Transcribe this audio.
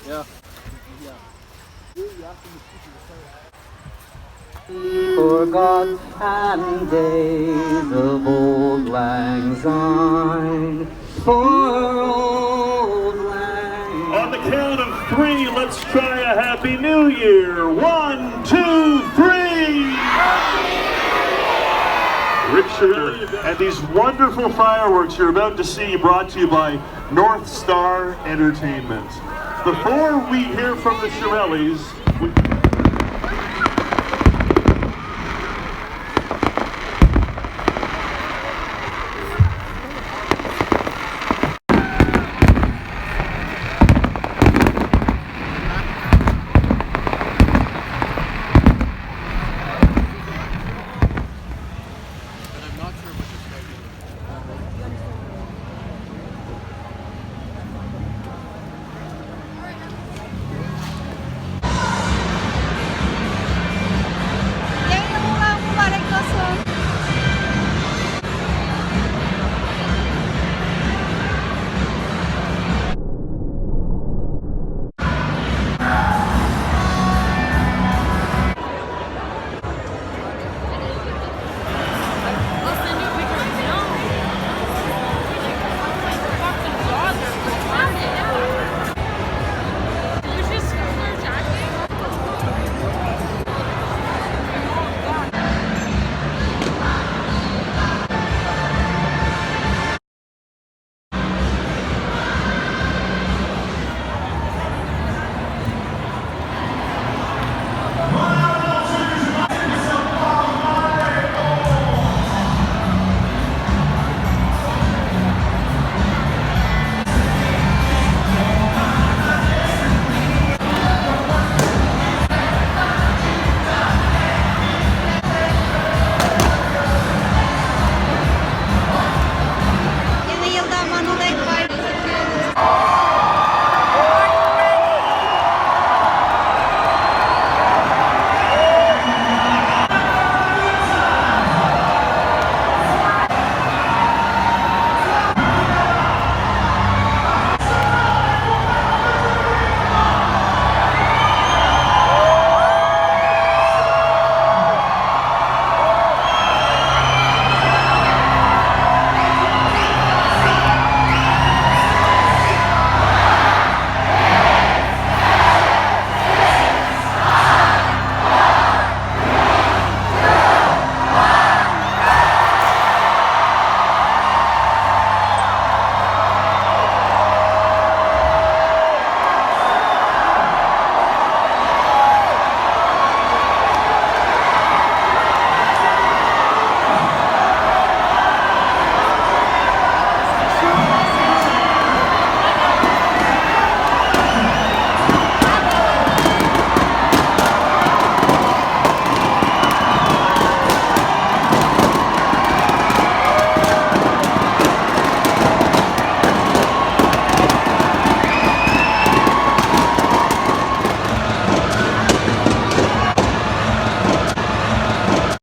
Yeah. Forgotten days of old lang syne, for old lang. On the count of three, let's try a Happy New Year. 1, 2, 3. Rick Shirley, and these wonderful fireworks you're about to see brought to you by North Star Entertainment. Before we hear from the Shirelles,